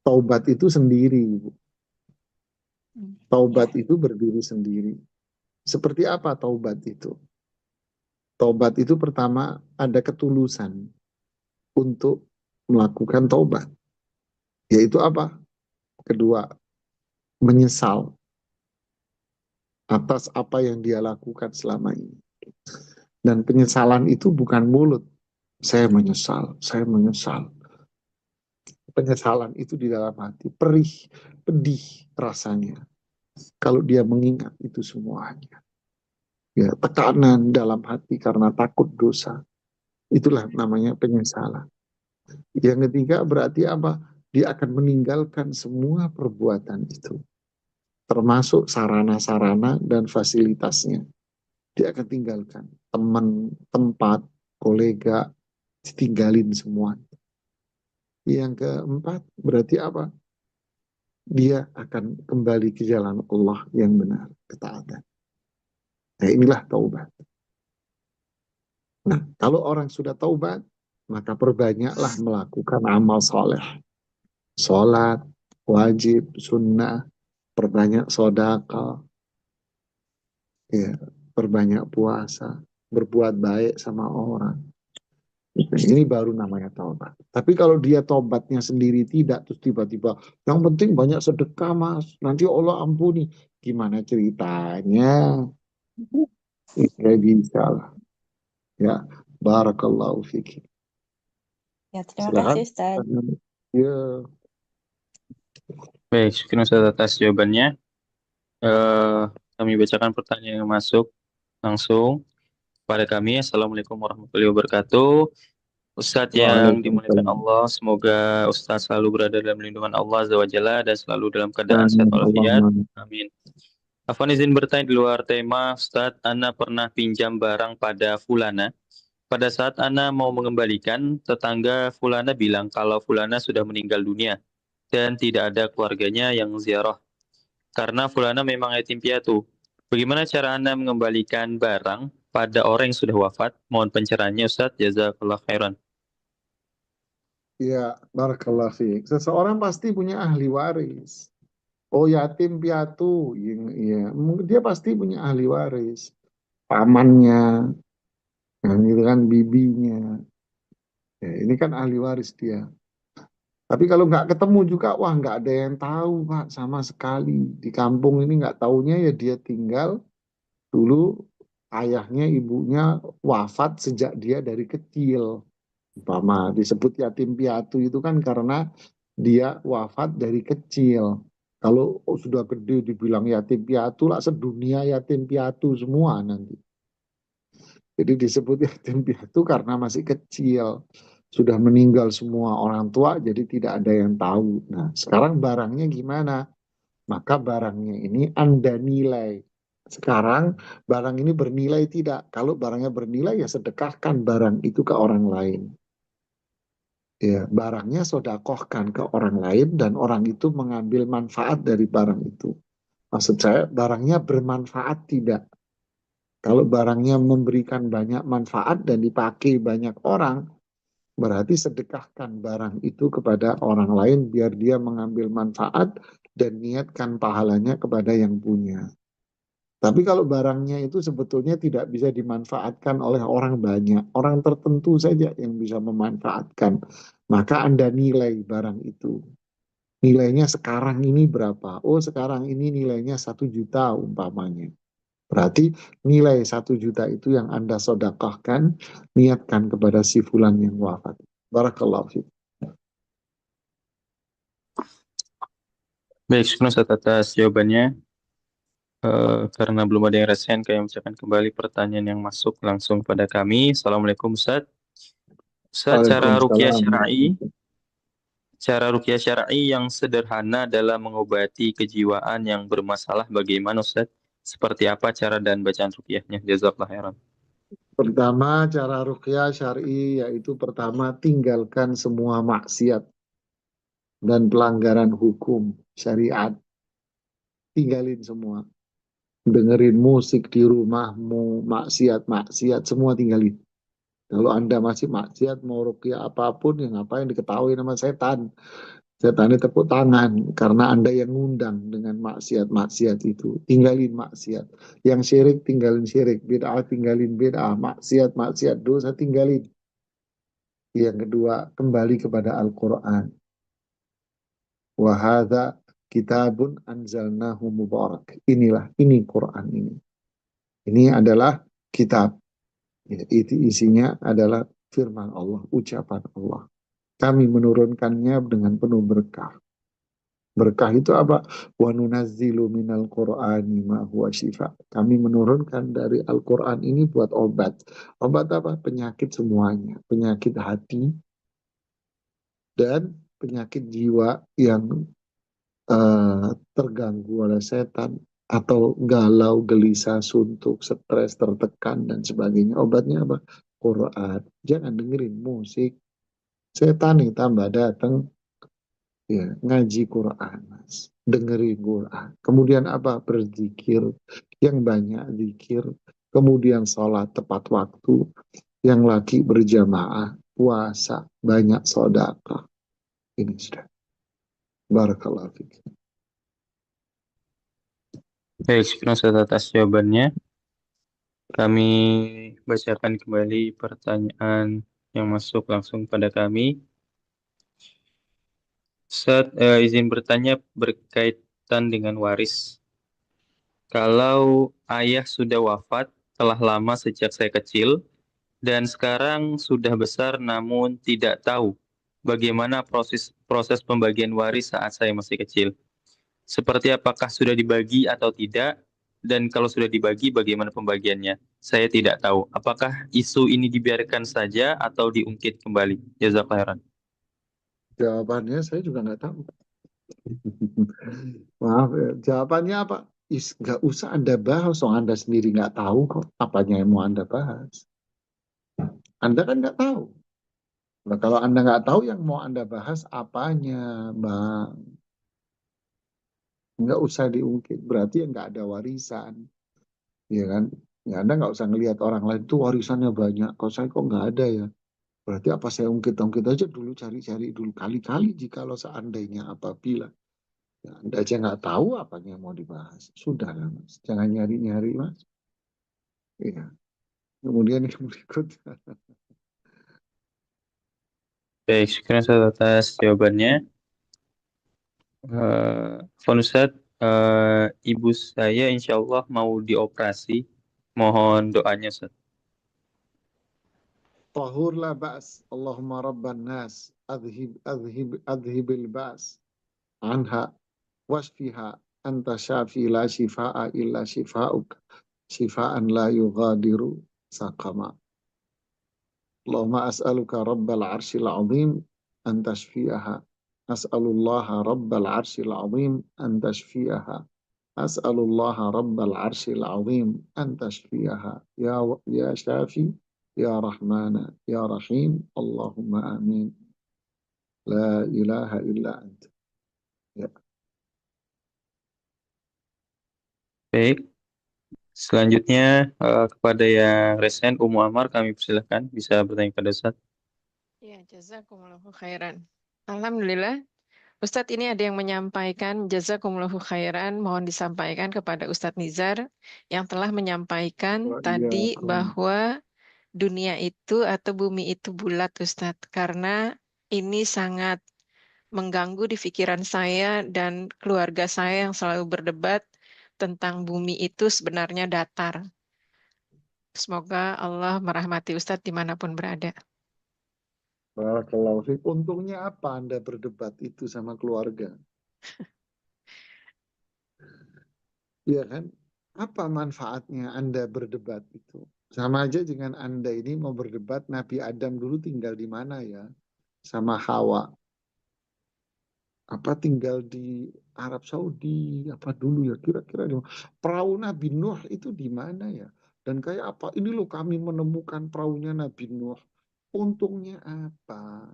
Taubat itu sendiri, Ibu. Taubat itu berdiri sendiri. Seperti apa taubat itu? Taubat itu pertama ada ketulusan untuk melakukan taubat. Yaitu apa? Kedua, menyesal atas apa yang dia lakukan selama ini. Dan penyesalan itu bukan mulut. Saya menyesal, saya menyesal. Penyesalan itu di dalam hati, perih, pedih rasanya. Kalau dia mengingat itu semuanya. Ya, tekanan dalam hati karena takut dosa. Itulah namanya penyesalan. Yang ketiga berarti apa? Dia akan meninggalkan semua perbuatan itu. Termasuk sarana-sarana dan fasilitasnya. Dia akan tinggalkan. Teman, tempat, kolega, ditinggalin semua. Yang keempat berarti apa? Dia akan kembali ke jalan Allah yang benar, ketaatan. Nah, inilah taubat. Nah, kalau orang sudah taubat, maka perbanyaklah melakukan amal soleh. Sholat, wajib, sunnah, perbanyak sodaka, ya, perbanyak puasa, berbuat baik sama orang. Nah, ini baru namanya taubat. Tapi kalau dia taubatnya sendiri tidak, terus tiba-tiba, yang penting banyak sedekah mas, nanti Allah ampuni. Gimana ceritanya? Nggak bisa lah. Ya, barakallahu fikir. Ya, terima Silakan. kasih Ustaz. Ya, Baik, syukur Ustaz atas jawabannya. Eh, Kami bacakan pertanyaan yang masuk langsung pada kami. Assalamualaikum warahmatullahi wabarakatuh. Ustadz yang dimuliakan waalaikumsalam. Allah, semoga Ustadz selalu berada dalam lindungan Allah Azza wa Jalla dan selalu dalam keadaan sehat Amin. walafiat. Allahumma. Amin. Afwan izin bertanya di luar tema, Ustadz, Ana pernah pinjam barang pada Fulana. Pada saat Ana mau mengembalikan, tetangga Fulana bilang kalau Fulana sudah meninggal dunia dan tidak ada keluarganya yang ziarah. Karena Fulana memang yatim piatu. Bagaimana cara Anda mengembalikan barang pada orang yang sudah wafat? Mohon pencerahannya Ustadz. Jazakallah khairan. Ya, barakallahu fiik. Seseorang pasti punya ahli waris. Oh, yatim piatu, ya, dia pasti punya ahli waris. Pamannya, nah, gitu kan bibinya. Ya, ini kan ahli waris dia. Tapi kalau nggak ketemu juga, wah nggak ada yang tahu Pak sama sekali. Di kampung ini nggak taunya ya dia tinggal dulu ayahnya ibunya wafat sejak dia dari kecil. Umpama disebut yatim piatu itu kan karena dia wafat dari kecil. Kalau sudah gede dibilang yatim piatu lah sedunia yatim piatu semua nanti. Jadi disebut yatim piatu karena masih kecil. Sudah meninggal semua orang tua jadi tidak ada yang tahu. Nah, sekarang barangnya gimana? Maka barangnya ini Anda nilai Sekarang barang ini bernilai tidak. Kalau barangnya bernilai ya sedekahkan barang itu ke orang lain. Ya, barangnya sodakohkan ke orang lain dan orang itu mengambil manfaat dari barang itu. Maksud saya barangnya bermanfaat tidak. Kalau barangnya memberikan banyak manfaat dan dipakai banyak orang, berarti sedekahkan barang itu kepada orang lain biar dia mengambil manfaat dan niatkan pahalanya kepada yang punya. Tapi kalau barangnya itu sebetulnya tidak bisa dimanfaatkan oleh orang banyak, orang tertentu saja yang bisa memanfaatkan, maka Anda nilai barang itu. Nilainya sekarang ini berapa? Oh, sekarang ini nilainya 1 juta umpamanya. Berarti nilai 1 juta itu yang Anda sedekahkan, niatkan kepada si fulan yang wafat. Barakallahu fiik. Baik, syukur Ustaz atas jawabannya. Karena belum ada yang resen, kami bacakan kembali pertanyaan yang masuk langsung pada kami. Assalamualaikum Ustaz. Ustaz, Waalaikumsalam. cara ruqyah syar'i yang sederhana dalam mengobati kejiwaan yang bermasalah bagaimana Ustaz? Seperti apa cara dan bacaan ruqyahnya? Jazakallah khairan. Pertama, cara ruqyah syar'i yaitu pertama tinggalkan semua maksiat dan pelanggaran hukum syariat. Tinggalin semua. Dengerin musik di rumahmu, maksiat-maksiat, semua tinggalin. Kalau Anda masih maksiat, mau ruqyah apapun, yang ngapain diketahui nama setan. Setan ini tepuk tangan karena Anda yang ngundang dengan maksiat-maksiat itu. Tinggalin maksiat. Yang syirik, tinggalin syirik. Bid'ah, tinggalin bid'ah. Maksiat-maksiat, dosa, tinggalin. Yang kedua, kembali kepada Al-Quran. Wahada kitabun anzalnahu mubarak. Ini Quran ini. Ini adalah kitab. Ya, itu isinya adalah firman Allah, ucapan Allah. Kami menurunkannya dengan penuh berkah. Berkah itu apa? Wa nunazzilu minal Qur'ani ma huwa syifa. Kami menurunkan dari Al-Qur'an ini buat obat. Obat apa? Penyakit semuanya. Penyakit hati dan penyakit jiwa yang terganggu oleh setan atau galau, gelisah, suntuk, stres, tertekan dan sebagainya. Obatnya apa? Quran. Jangan dengerin musik. Setan nih tambah datang. Ya, ngaji Quran, Mas. Dengerin Quran. Kemudian apa? Berzikir. Yang banyak zikir. Kemudian sholat tepat waktu. Yang laki berjamaah. Puasa. Banyak sedekah. Ini sudah. Barakallahu fiik. Baik, syukur Ustaz atas jawabannya. Kami bacakan kembali pertanyaan yang masuk langsung pada kami. Ustaz, izin bertanya berkaitan dengan waris. Kalau ayah sudah wafat telah lama sejak saya kecil dan sekarang sudah besar namun tidak tahu bagaimana proses pembagian waris saat saya masih kecil. Seperti apakah sudah dibagi atau tidak dan kalau sudah dibagi bagaimana pembagiannya? Saya tidak tahu. Apakah isu ini dibiarkan saja atau diungkit kembali? Jazakallahu khairan. Jawabannya saya juga nggak tahu. Maaf ya. Jawabannya apa? Nggak usah Anda bahas, so Anda sendiri nggak tahu kok apanya yang mau Anda bahas. Anda kan nggak tahu. Nah, kalau Anda nggak tahu yang mau Anda bahas apanya, Bang. Nggak usah diungkit. Berarti ya nggak ada warisan. Ya kan? Ya Anda nggak usah ngelihat orang lain tuh warisannya banyak. Kalau saya kok nggak ada ya. Berarti apa saya ungkit-ungkit aja dulu, cari-cari dulu. Kali-kali jikalau seandainya apabila. Ya, Anda aja nggak tahu apanya yang mau dibahas. Sudah lah, Mas. Jangan nyari-nyari, Mas. Iya. Kemudian yang berikut. Baik, syukur Ustaz atas jawabannya. Fon Ustaz, ibu saya insya Allah mau dioperasi. Mohon doanya Ustaz. Tahur la ba's. Allahumma rabban nas. Adhibil ba's. Anha. Wasfiha. Anta syafi la shifa'a illa shifa'uk. Shifa'an la yughadiru saqama. Allahumma as'aluka rabbal arshil azim. An tashfi'aha. As'alullaha rabbal arshil azim. An tashfi'aha. As'alullaha rabbal arsyil azim an tashfiyaha ya syafi ya rahmana ya rahim Allahumma amin la ilaha illa anta. Ya. Baik, selanjutnya kepada yang resen Ummu Amar kami persilahkan bisa bertanya pada Ustaz. Ya, jazakumullahu khairan. Alhamdulillah, Ustadz ini ada yang menyampaikan jazakumullahu khairan, mohon disampaikan kepada Ustadz Nizar yang telah menyampaikan Wa tadi iyyakum. bahwa dunia itu atau bumi itu bulat, Ustadz, karena ini sangat mengganggu di pikiran saya dan keluarga saya yang selalu berdebat tentang bumi itu sebenarnya datar. Semoga Allah merahmati Ustadz dimanapun berada. Barakallahu fiik. Untungnya apa Anda berdebat itu sama keluarga? Iya kan? Apa manfaatnya Anda berdebat itu? Sama aja dengan Anda ini mau berdebat Nabi Adam dulu tinggal di mana ya? Sama Hawa. Apa tinggal di Arab Saudi? Apa dulu ya? Kira-kira di mana? Perahu Nabi Nuh itu di mana ya? Dan kayak apa? Ini loh kami menemukan perahunya Nabi Nuh. Untungnya apa?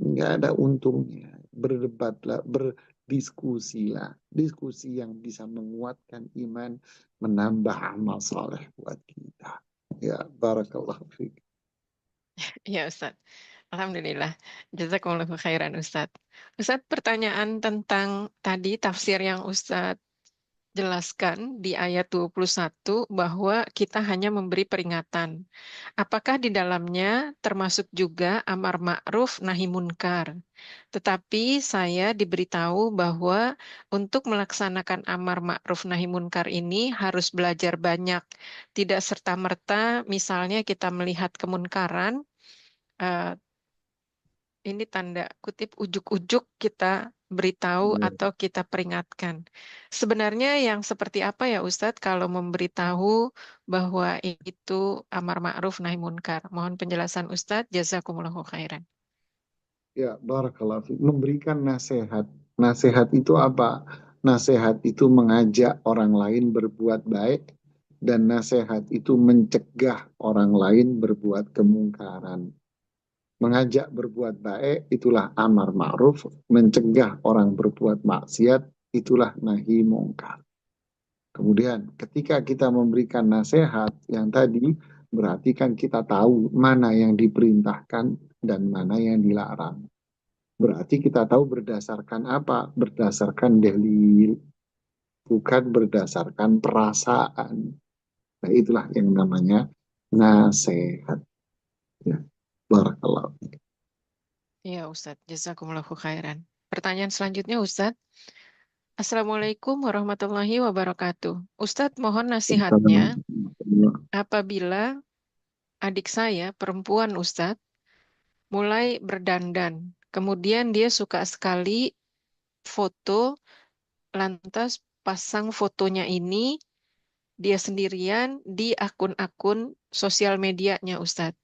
Nggak ada untungnya. Berdebatlah, berdiskusilah. Diskusi yang bisa menguatkan iman, menambah amal saleh buat kita. Ya, barakallahu fiik. Ya Ustadz, Alhamdulillah. Jazakumullahu khairan Ustadz. Ustadz, pertanyaan tentang tadi tafsir yang Ustadz jelaskan di ayat 21 bahwa kita hanya memberi peringatan. Apakah di dalamnya termasuk juga amar ma'ruf nahi munkar? Tetapi saya diberitahu bahwa untuk melaksanakan amar ma'ruf nahi munkar ini harus belajar banyak. Tidak serta-merta misalnya kita melihat kemunkaran, eh, ini tanda kutip ujuk-ujuk kita beritahu Ya, atau kita peringatkan. Sebenarnya yang seperti apa ya Ustadz kalau memberitahu bahwa itu amar ma'ruf nahi munkar? Mohon penjelasan Ustadz, jazakumullahu khairan. ya, barakallahu fiik. Memberikan nasihat. Nasihat itu apa? Nasihat itu mengajak orang lain berbuat baik dan nasihat itu mencegah orang lain berbuat kemungkaran. Mengajak berbuat baik itulah amar ma'ruf, mencegah orang berbuat maksiat itulah nahi mungkar. Kemudian ketika kita memberikan nasihat yang tadi berarti kan kita tahu mana yang diperintahkan dan mana yang dilarang. Berarti kita tahu berdasarkan apa? Berdasarkan dalil, bukan berdasarkan perasaan. Nah, itulah yang namanya nasihat. Ya, barakallahu. Ya Ustadz, jazakumullahu khairan. Pertanyaan selanjutnya Ustadz. Assalamualaikum warahmatullahi wabarakatuh. Ustadz mohon nasihatnya apabila adik saya perempuan Ustadz mulai berdandan. Kemudian dia suka sekali foto, lantas pasang fotonya ini dia sendirian di akun-akun sosial medianya Ustadz.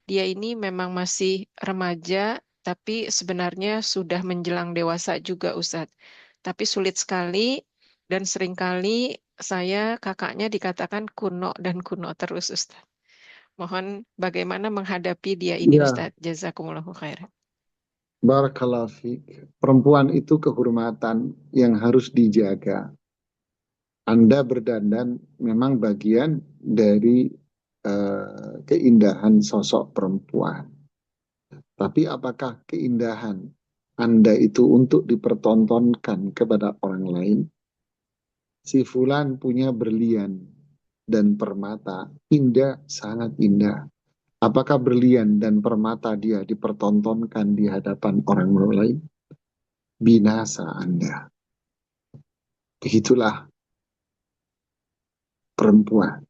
Dia ini memang masih remaja, tapi sebenarnya sudah menjelang dewasa juga Ustadz. Tapi sulit sekali dan seringkali saya kakaknya dikatakan kuno dan kuno terus Ustadz. Mohon bagaimana menghadapi dia ini Ya, Ustadz. Jazakumullahu khairan. barakallahu fiik. Perempuan itu kehormatan yang harus dijaga. Anda berdandan memang bagian dari keindahan sosok perempuan. Tapi apakah keindahan Anda itu untuk dipertontonkan kepada orang lain? Si Fulan punya berlian dan permata, indah, sangat indah. Apakah berlian dan permata dia dipertontonkan di hadapan orang lain? Binasa Anda. Begitulah perempuan.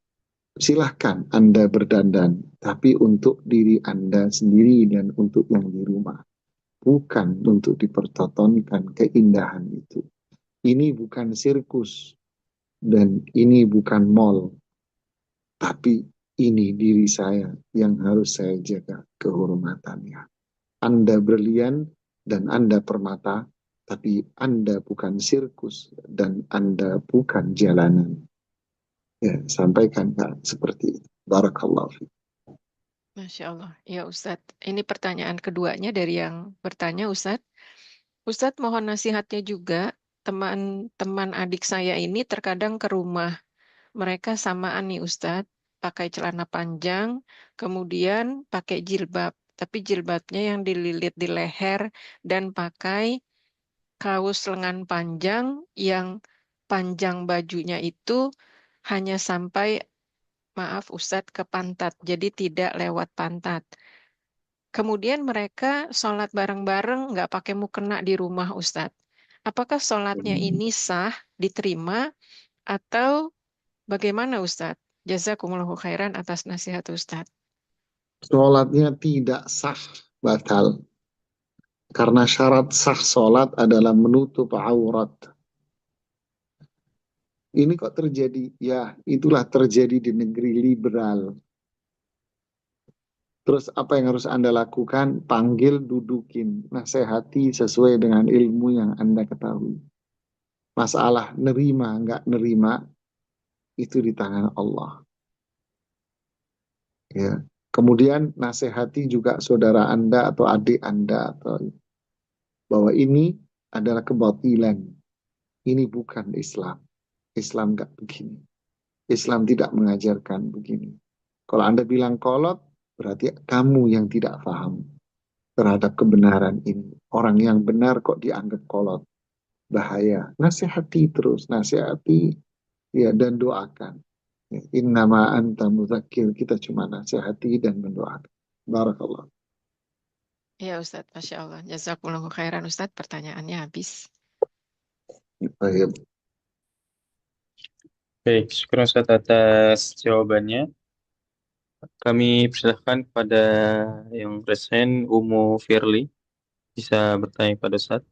Silahkan Anda berdandan, tapi untuk diri Anda sendiri dan untuk yang di rumah. Bukan untuk dipertontonkan keindahan itu. Ini bukan sirkus dan ini bukan mall. Tapi ini diri saya yang harus saya jaga kehormatannya. Anda berlian dan Anda permata, tapi Anda bukan sirkus dan Anda bukan jalanan. Ya, sampaikan Kak seperti itu. Barakallahu fiik. Masya Allah. Ya Ustadz, ini pertanyaan keduanya dari yang bertanya Ustadz. Ustadz mohon nasihatnya juga, teman-teman adik saya ini terkadang ke rumah. Mereka samaan nih Ustadz, pakai celana panjang, kemudian pakai jilbab. Tapi jilbabnya yang dililit di leher dan pakai kaos lengan panjang yang panjang bajunya itu hanya sampai, maaf Ustadz, ke pantat. Jadi tidak lewat pantat. Kemudian mereka sholat bareng-bareng nggak pakai mukena di rumah Ustadz. Apakah sholatnya ini sah, diterima, atau bagaimana Ustadz? Jazakumullahu khairan atas nasihat Ustadz. Sholatnya tidak sah, batal. Karena syarat sah sholat adalah menutup aurat. Ini kok terjadi? Ya, itulah terjadi di negeri liberal. Terus apa yang harus Anda lakukan? Panggil, dudukin, nasihati sesuai dengan ilmu yang Anda ketahui. Masalah nerima, nggak nerima, itu di tangan Allah. Ya. Kemudian nasihati juga saudara Anda atau adik Anda atau bahwa ini adalah kebatilan. Ini bukan Islam. Islam nggak begini. Islam tidak mengajarkan begini. Kalau Anda bilang kolot, berarti kamu yang tidak paham terhadap kebenaran ini. Orang yang benar kok dianggap kolot. Bahaya. Nasihati terus, nasihati ya dan doakan. Ya, innama anta mudzakir, kita cuma nasihati dan mendoakan. Barakallah. Ya Ustadz, Masya Allah. Jazakumullahu khairan Ustadz, pertanyaannya habis. Baik. Baik, syukur Ustaz atas jawabannya. Kami persilahkan kepada yang present, Umu Firly, bisa bertanya kepada Ustaz.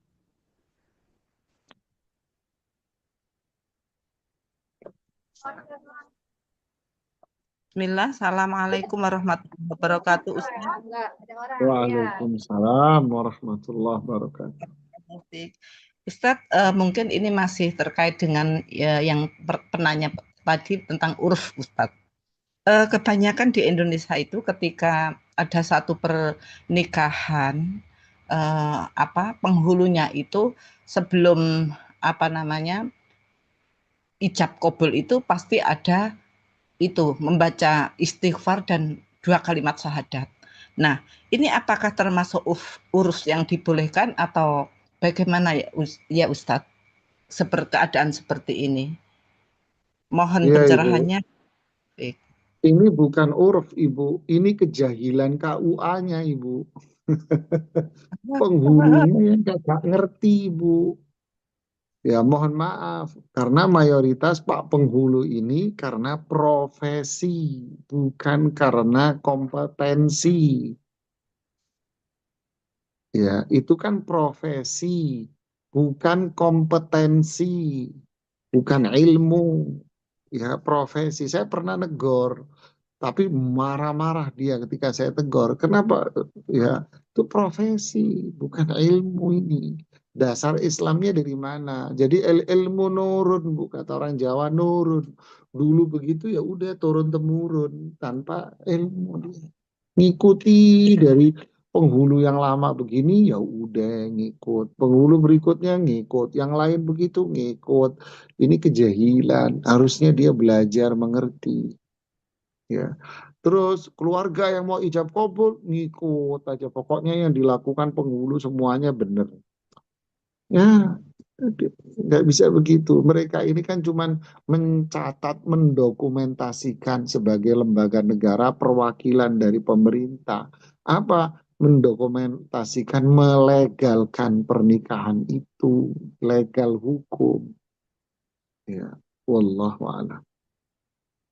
Bismillah, Assalamualaikum warahmatullahi wabarakatuh, Ustaz. Waalaikumsalam warahmatullahi wabarakatuh. Ustaz, mungkin ini masih terkait dengan yang penanya tadi tentang uruf, Ustaz. Kebanyakan di Indonesia itu ketika ada satu pernikahan, penghulunya itu sebelum ijab kabul itu pasti ada itu membaca istighfar dan 2 kalimat syahadat. Nah, ini apakah termasuk urus yang dibolehkan atau bagaimana ya Ustadz? Keadaan seperti ini. Mohon Ya, pencerahannya. Ibu. Ini bukan uruf, Ibu. Ini kejahilan KUA-nya, Ibu. Penghulunya yang gak ngerti, Ibu. Ya, mohon maaf. Karena mayoritas Pak Penghulu ini karena profesi, bukan karena kompetensi. Ya, itu kan profesi, bukan kompetensi, bukan ilmu. Ya, profesi. Saya pernah negor, tapi marah-marah dia ketika saya tegur. Kenapa? Ya, itu profesi, bukan ilmu ini. Dasar Islamnya dari mana? Jadi ilmu nurun, Bu, kata orang Jawa nurun. Dulu begitu ya udah turun temurun tanpa ilmu dia. Ngikuti dari penghulu yang lama begini ya udah ngikut. Penghulu berikutnya ngikut, yang lain begitu ngikut. Ini kejahilan. Harusnya dia belajar mengerti. Ya. Terus keluarga yang mau ijab kabul ngikut aja. Pokoknya yang dilakukan penghulu semuanya benar. Ya, nggak bisa begitu. Mereka ini kan cuman mencatat, mendokumentasikan sebagai lembaga negara perwakilan dari pemerintah. Apa? Mendokumentasikan, melegalkan pernikahan itu, legal hukum. Ya, wallahu a'lam.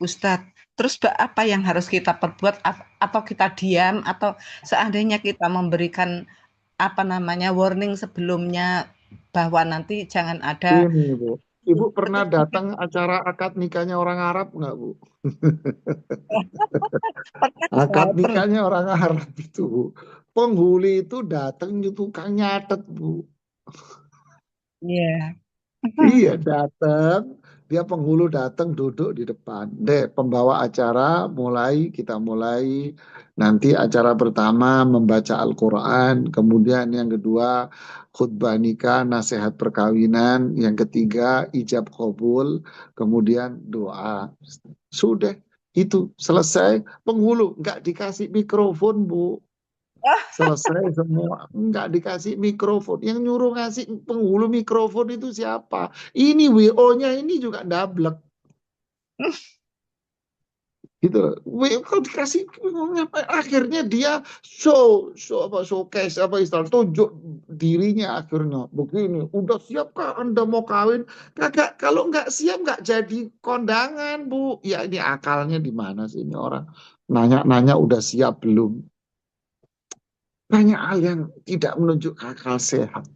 Ustadz, terus apa yang harus kita perbuat? Atau kita diam? Atau seandainya kita memberikan warning sebelumnya bahwa nanti jangan ada. Ini, Bu. Ibu pernah datang acara akad nikahnya orang Arab nggak, Bu? Akad nikahnya orang Arab itu, Bu. Penghulu itu datang tukang nyatet, Bu. Iya. Iya, datang, dia penghulu datang duduk di depan. Deh, pembawa acara kita mulai. Nanti acara pertama membaca Al-Quran, kemudian yang kedua khutbah nikah, nasihat perkawinan, yang ketiga ijab kabul, kemudian doa. Sudah, itu selesai. Penghulu nggak dikasih mikrofon, Bu. Selesai semua, nggak dikasih mikrofon. Yang nyuruh ngasih penghulu mikrofon itu siapa? Ini WO-nya ini juga dablek gitu loh. WO kalau dikasih akhirnya dia showcase apa istilah, tunjuk dirinya akhirnya begini. Udah siap kah Anda mau kawin? Kagak, kalau nggak siap nggak jadi kondangan, Bu. Ya ini akalnya di mana sih ini orang? Nanya-nanya udah siap belum? Banyak hal yang tidak menunjukkan akal sehat.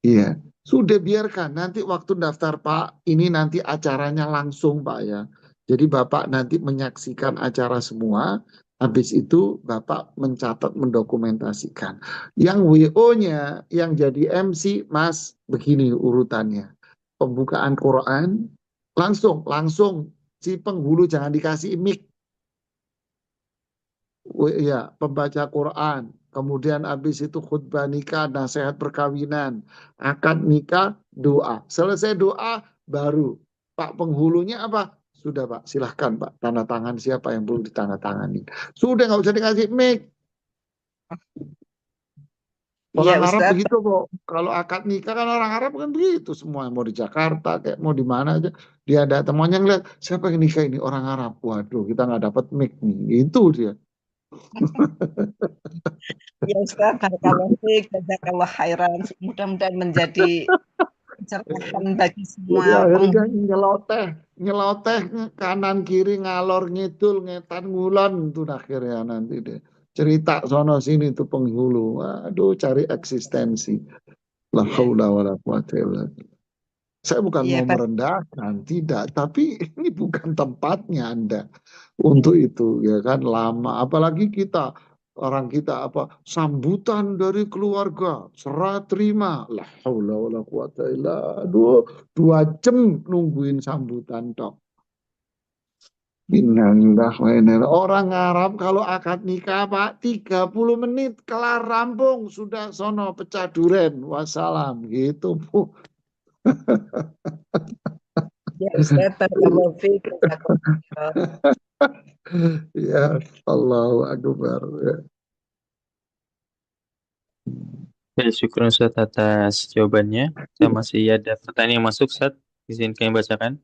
Iya, sudah biarkan. Nanti waktu daftar Pak, ini nanti acaranya langsung Pak ya. Jadi Bapak nanti menyaksikan acara semua. Habis itu Bapak mencatat, mendokumentasikan. Yang WO-nya, yang jadi MC, Mas, begini urutannya. Pembukaan Quran, langsung si penghulu jangan dikasih mic. Ya, pembaca Quran, kemudian habis itu khutbah nikah, nasihat perkawinan, akad nikah, doa. Selesai doa, baru Pak penghulunya apa? Sudah Pak, silahkan Pak, tanda tangan siapa yang perlu ditandatangani. Sudah nggak usah dikasih mic. Iya, Orang Arab Ustadz. begitu kok. Kalau akad nikah kan orang Arab kan begitu semua. Mau di Jakarta, kayak mau di mana aja. Dia ada temannya ngeliat, siapa yang nikah ini? Orang Arab. Waduh, kita nggak dapat mic nih. Itu dia. Ya Ustadz, barakallahu fiik, jazakallah khairan. Mudah-mudahan menjadi pencerahan bagi semua Jadi akhirnya penghulu. nyeloteh kanan kiri ngalor ngidul ngetan ngulon itu akhirnya nanti deh. Cerita sono sini tuh penghulu. Waduh, cari eksistensi. La Ya, haula wala quwata illa billah. Saya bukan iya mau Pak. merendahkan, tidak, tapi ini bukan tempatnya Anda untuk itu, ya kan, lama. Apalagi kita, orang kita apa, sambutan dari keluarga, serah terima, la haula wala quwata illa, aduh, 2 jam nungguin sambutan tok. Innalillahi wa inna ilaihi. Orang Arab kalau akad nikah Pak 30 menit kelar rampung sudah sono pecah duren wassalam gitu Bu. Ya Ustadz, barakallahu fiik, jazakallah khairan. Ya, Allahu Akbar. Ya. Ya, syukur Ustaz atas jawabannya. Saya masih ada pertanyaan yang masuk, Ustaz. Izin kami bacakan.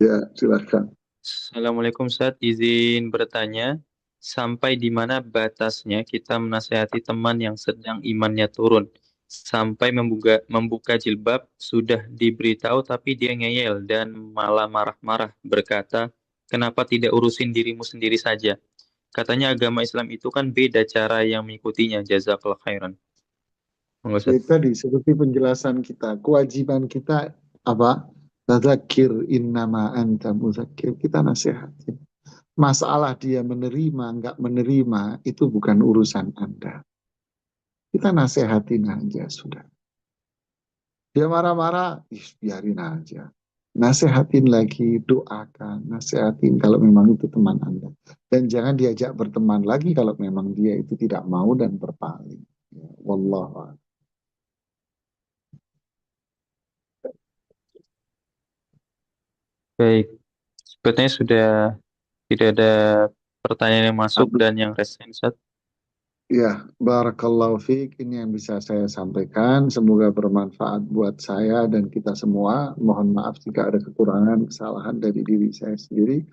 Ya, silakan. Assalamualaikum Ustaz, izin bertanya. Sampai di mana batasnya kita menasihati teman yang sedang imannya turun? Sampai membuka jilbab, sudah diberitahu tapi dia ngeyel dan malah marah-marah berkata, kenapa tidak urusin dirimu sendiri saja? Katanya agama Islam itu kan beda cara yang mengikutinya. Jazakallah khairan. Monggo, Ustaz. Jadi tadi seperti penjelasan kita, kewajiban kita apa? Tadzakir innama anta mudzakir. Kita nasihatin. Masalah dia menerima, nggak menerima, itu bukan urusan Anda. Kita nasihatin aja, sudah. Dia marah-marah, biarin aja. Nasihatin lagi, doakan, nasihatin kalau memang itu teman Anda. Dan jangan diajak berteman lagi kalau memang dia itu tidak mau dan berpaling. Ya, wallahu a'lam. Baik, sepertinya sudah tidak ada pertanyaan yang masuk dan yang resen, Ustaz. Ya, barakallahu fiik. Ini yang bisa saya sampaikan. Semoga bermanfaat buat saya dan kita semua. Mohon maaf jika ada kekurangan, kesalahan dari diri saya sendiri.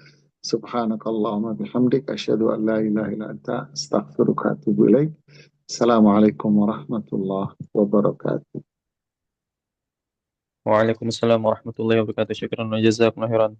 Subhanakallahumma bihamdik. Asyhadu an la ilaha illa anta. Astaghfiruka wa atubu ilaik. Assalamualaikum warahmatullahi wabarakatuh. Waalaikumsalam warahmatullahi wabarakatuh. Syukran wa jazakumullah khairan.